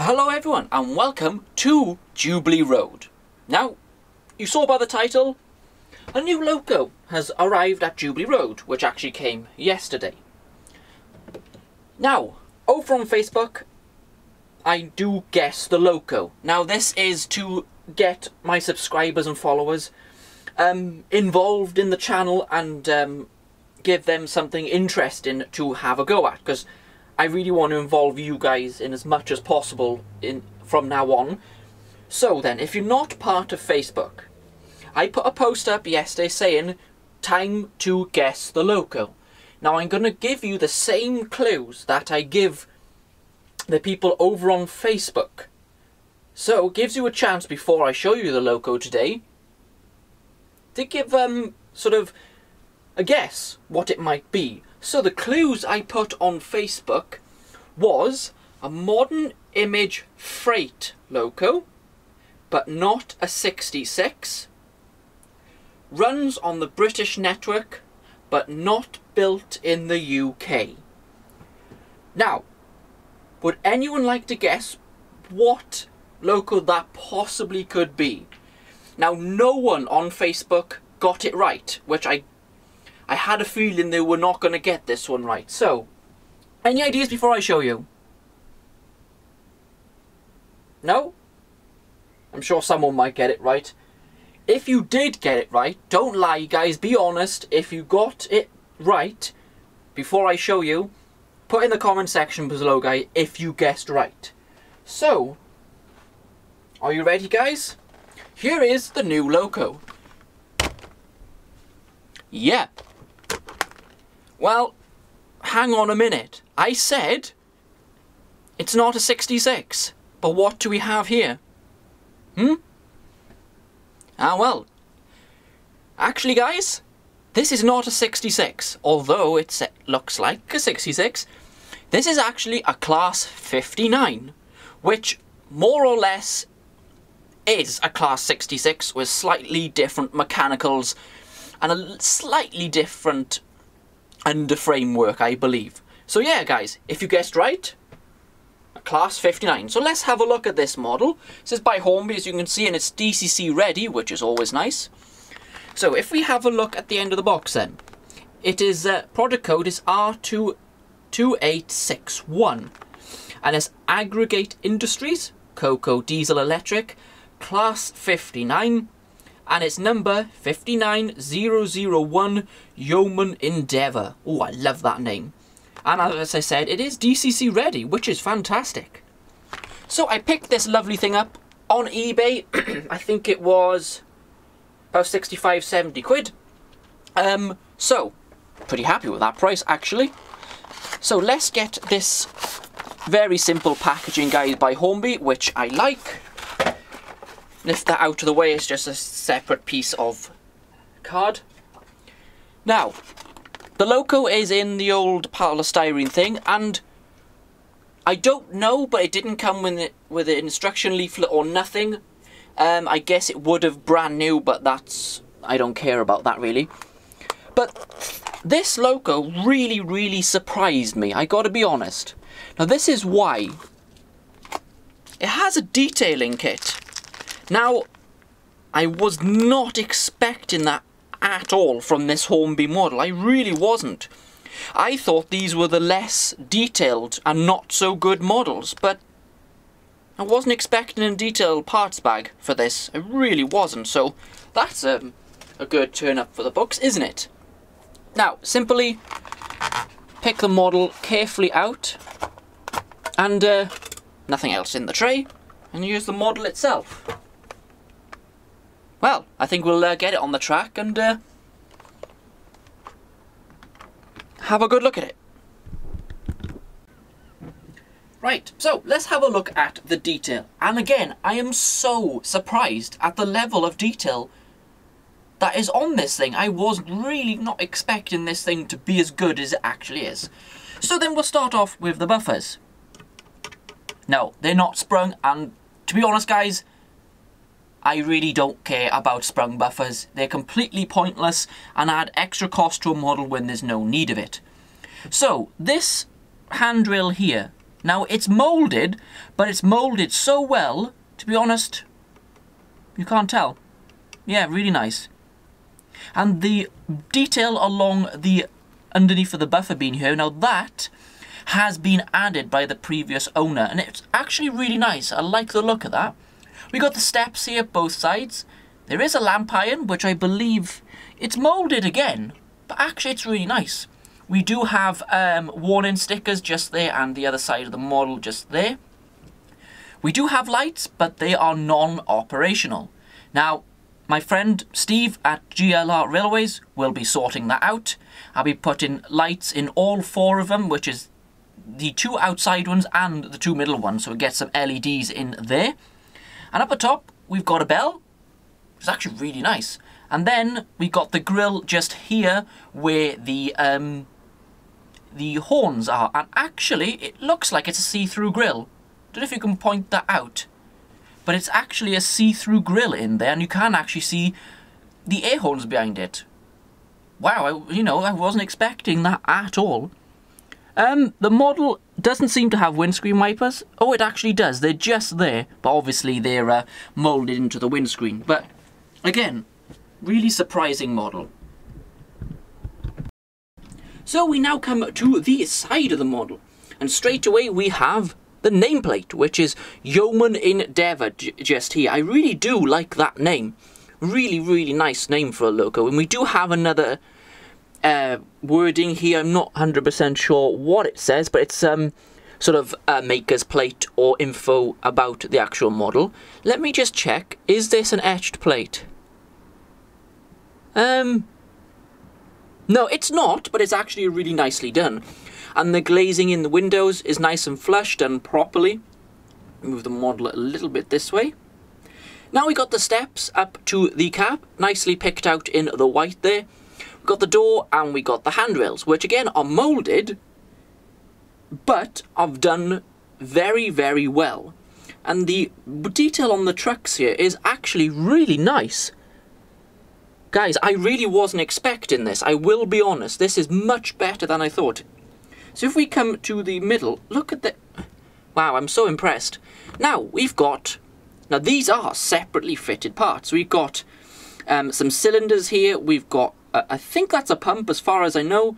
Hello everyone and welcome to Jubilee Road. Now, you saw by the title, a new loco has arrived at Jubilee Road, which actually came yesterday. Now, over on Facebook, I do guess the loco. Now this is to get my subscribers and followers involved in the channel and give them something interesting to have a go at, because I really want to involve you guys in as much as possible from now on. So then, if you're not part of Facebook, I put a post up yesterday saying, time to guess the loco. Now I'm going to give you the same clues that I give the people over on Facebook. So it gives you a chance before I show you the loco today to give sort of a guess what it might be. So the clues I put on Facebook was a modern image freight loco, but not a 66, runs on the British network, but not built in the UK. Now, would anyone like to guess what loco that possibly could be? Now, no one on Facebook got it right, which I had a feeling they were not going to get this one right. So, any ideas before I show you? No? I'm sure someone might get it right. If you did get it right, don't lie guys, be honest. If you got it right before I show you, put in the comment section below guys if you guessed right. So, are you ready guys? Here is the new loco. Yeah. Well, hang on a minute. I said it's not a 66. But what do we have here? Ah well. Actually guys, this is not a 66. Although it looks like a 66. This is actually a class 59. Which more or less is a class 66 with slightly different mechanicals and a slightly different under framework, I believe. So yeah guys, if you guessed right, a class 59. So let's have a look at this model. This is by Hornby, as you can see, and it's DCC ready, which is always nice. So if we have a look at the end of the box then, it is product code is R22861 and it's Aggregate Industries, Coco Diesel Electric, class 59, and it's number 59001 Yeoman Endeavour. Oh, I love that name. And as I said, it is DCC ready, which is fantastic. So I picked this lovely thing up on eBay. I think it was about 65, 70 quid. So, pretty happy with that price actually. So let's get this very simple packaging guys by Hornby, which I like. Lift that out of the way, it's just a separate piece of card. Now, the loco is in the old polystyrene thing, and I don't know, but it didn't come with an instruction leaflet or nothing. I guess it would have brand new, but I don't care about that really. But this loco really, really surprised me, I gotta be honest. Now this is why. It has a detailing kit. Now, I was not expecting that at all from this Hornby model. I really wasn't. I thought these were the less detailed and not so good models, but I wasn't expecting a detailed parts bag for this. I really wasn't, so that's a good turn up for the books, isn't it? Now, simply pick the model carefully out and nothing else in the tray, and use the model itself. Well, I think we'll get it on the track and have a good look at it. Right, so let's have a look at the detail. And again, I am so surprised at the level of detail that is on this thing. I was really not expecting this thing to be as good as it actually is. So then we'll start off with the buffers. No, they're not sprung, and to be honest guys, I really don't care about sprung buffers. They're completely pointless and add extra cost to a model when there's no need of it. So, this handrail here Now, it's moulded, but it's moulded so well, to be honest, you can't tell. Yeah, really nice. And the detail along the underneath of the buffer beam here, now that has been added by the previous owner, and it's actually really nice. I like the look of that. We got the steps here, both sides. There is a lamp iron, which I believe it's moulded again, but actually it's really nice. We do have warning stickers just there, and the other side of the model just there. We do have lights, but they are non-operational. Now, my friend Steve at GLR Railways will be sorting that out. I'll be putting lights in all 4 of them, which is the 2 outside ones and the 2 middle ones, so we get some LEDs in there. And up the top, we've got a bell. It's actually really nice. And then we got the grill just here where the horns are, and actually it looks like it's a see-through grill. Don't know if you can point that out, but it's actually a see-through grill in there, and you can actually see the air horns behind it. Wow, I wasn't expecting that at all. The model doesn't seem to have windscreen wipers. Oh, it actually does. They're just there, but obviously they're moulded into the windscreen. But again, really surprising model. So we now come to the side of the model, and straight away we have the nameplate, which is Yeoman Endeavour just here. I really do like that name. Really, really nice name for a loco. And we do have another wording here. I'm not 100% sure what it says, but it's sort of a maker's plate or info about the actual model. Let me just check. Is this an etched plate? No, it's not, but it's actually really nicely done. And the glazing in the windows is nice and flush, done properly. Move the model a little bit this way. Now we got the steps up to the cab, nicely picked out in the white there. We got the door and we got the handrails, which again are moulded, but have done very, very well. And the detail on the trucks here is actually really nice. Guys, I really wasn't expecting this. I will be honest. This is much better than I thought. So if we come to the middle, look at the... Wow, I'm so impressed. Now, we've got... Now, these are separately fitted parts. We've got some cylinders here. We've got... I think that's a pump as far as I know.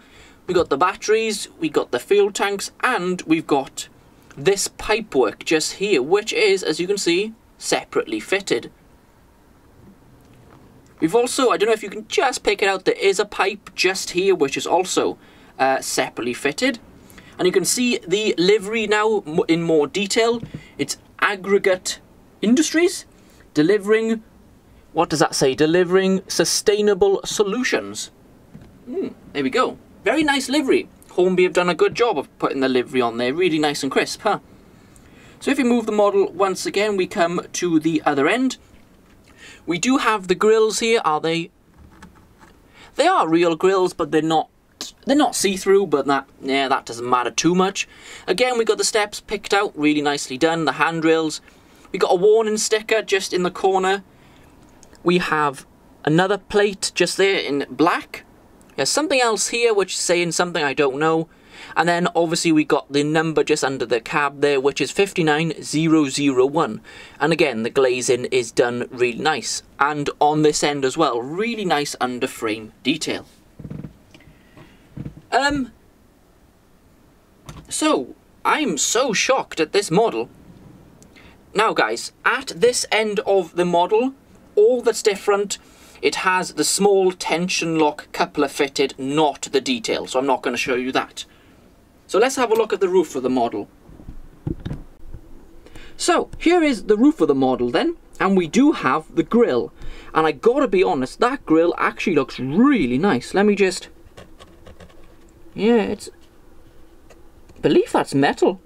We've got the batteries. We've got the fuel tanks. And we've got this pipework just here, which is, as you can see, separately fitted. We've also, I don't know if you can just pick it out, there is a pipe just here which is also separately fitted. And you can see the livery now in more detail. It's Aggregate Industries, delivering, what does that say? Delivering sustainable solutions. There we go. Very nice livery. Hornby have done a good job of putting the livery on there. Really nice and crisp, huh? So if you move the model once again, we come to the other end. We do have the grills here. Are they? They are real grills, but they're not see-through, but that doesn't matter too much. Again, we got the steps picked out, really nicely done. The handrails. We got a warning sticker just in the corner. We have another plate just there in black. There's something else here which is saying something I don't know. And then obviously we got the number just under the cab there, which is 59001. And again, the glazing is done really nice. And on this end as well, really nice under frame detail. So, I'm so shocked at this model. Now guys, at this end of the model, all that's different, it has the small tension lock coupler fitted, not the detail. So I'm not going to show you that. So let's have a look at the roof of the model. So here is the roof of the model then, and we do have the grille. And I gotta be honest, that grille actually looks really nice. Let me just... Yeah, I believe that's metal.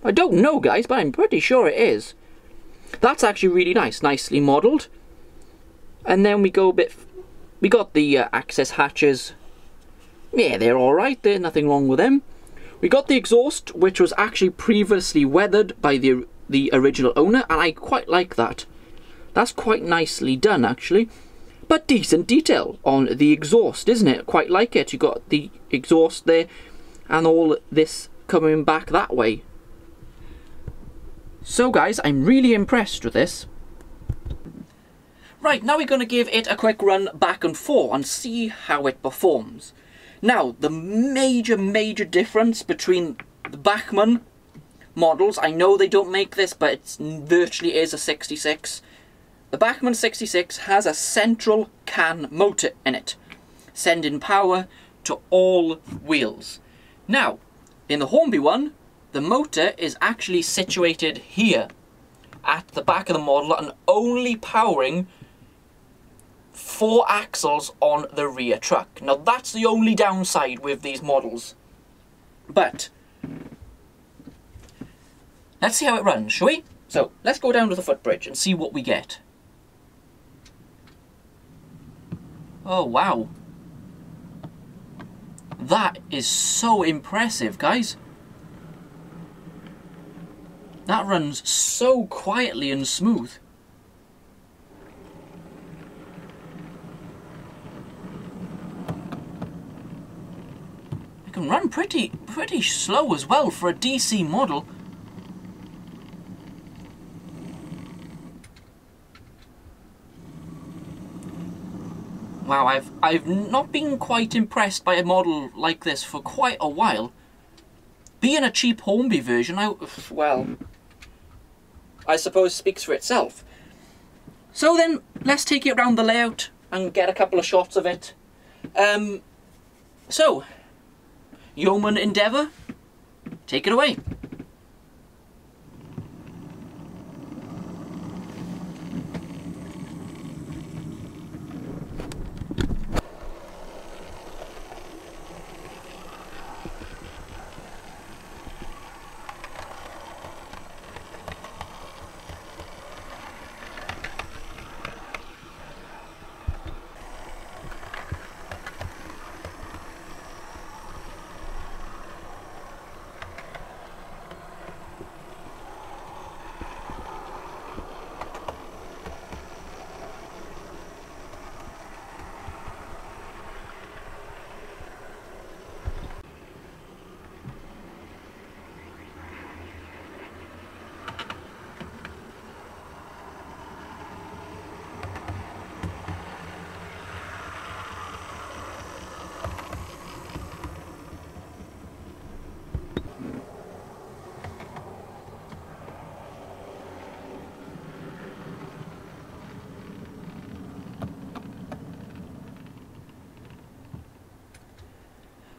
I don't know guys, but I'm pretty sure it is. That's actually really nice, nicely modelled. And then we go a bit... We got the access hatches. Yeah, they're alright, there's nothing wrong with them. We got the exhaust, which was actually previously weathered by the original owner, and I quite like that. That's quite nicely done, actually. But decent detail on the exhaust, isn't it? Quite like it. You got the exhaust there, and all this coming back that way. So guys, I'm really impressed with this. Right, now we're going to give it a quick run back and forth and see how it performs. Now, the major difference between the Bachmann models, I know they don't make this, but it virtually is a 66. The Bachmann 66 has a central can motor in it, sending power to all wheels. Now, in the Hornby one, the motor is actually situated here at the back of the model and only powering 4 axles on the rear truck. Now that's the only downside with these models. But let's see how it runs, shall we? So let's go down to the footbridge and see what we get. Oh wow. That is so impressive, guys. That runs so quietly and smooth. It can run pretty slow as well for a DC model. Wow, I've not been quite impressed by a model like this for quite a while. Being a cheap Hornby version, well, I suppose speaks for itself. So then, let's take it around the layout and get a couple of shots of it. So, Yeoman Endeavour, take it away.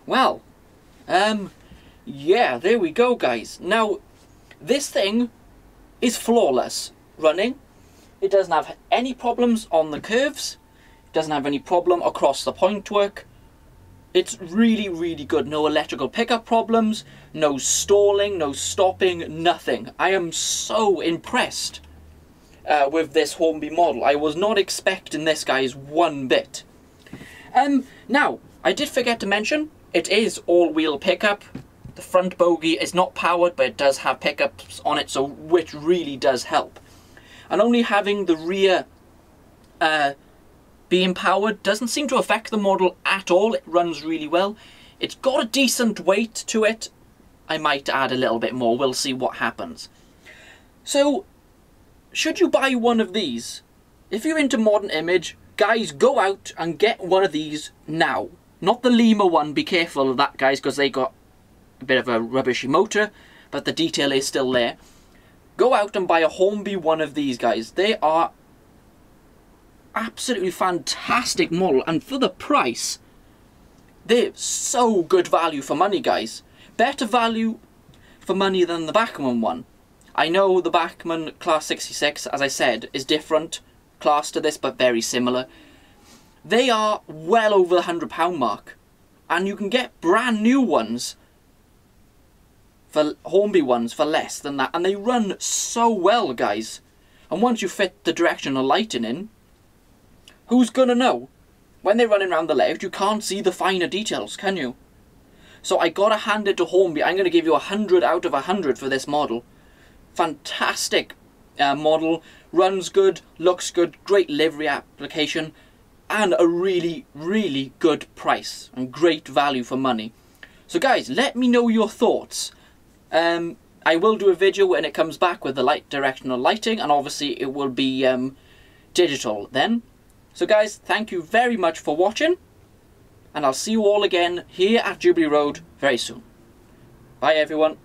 Well, yeah, there we go, guys. Now, this thing is flawless running. It doesn't have any problems on the curves. It doesn't have any problem across the point work. It's really good. No electrical pickup problems, no stalling, no stopping, nothing. I am so impressed with this Hornby model. I was not expecting this, guys, one bit. Now, I did forget to mention, it is all-wheel pickup. The front bogie is not powered, but it does have pickups on it, so which really does help. And only having the rear being powered doesn't seem to affect the model at all. It runs really well. It's got a decent weight to it. I might add a little bit more. We'll see what happens. So, should you buy one of these? If you're into modern image, guys, go out and get one of these now. Not the Lima one, be careful of that, guys, because they got a bit of a rubbishy motor, but the detail is still there. Go out and buy a Hornby one of these, guys. They are absolutely fantastic model, and for the price, they're so good value for money, guys. Better value for money than the Bachmann one. I know the Bachmann Class 66, as I said, is different class to this, but very similar. They are well over the £100 mark, and you can get brand new ones, for Hornby ones, for less than that, and they run so well, guys. And once you fit the directional lighting in, who's gonna know? When they're running around the layout, you can't see the finer details, can you? So I gotta hand it to Hornby. I'm gonna give you 100 out of 100 for this model. Fantastic model, runs good, looks good, great livery application, and a really good price and great value for money. So guys, let me know your thoughts. I will do a video when it comes back with the directional lighting, and obviously it will be digital then. So guys, thank you very much for watching, and I'll see you all again here at Jubilee Road very soon. Bye everyone.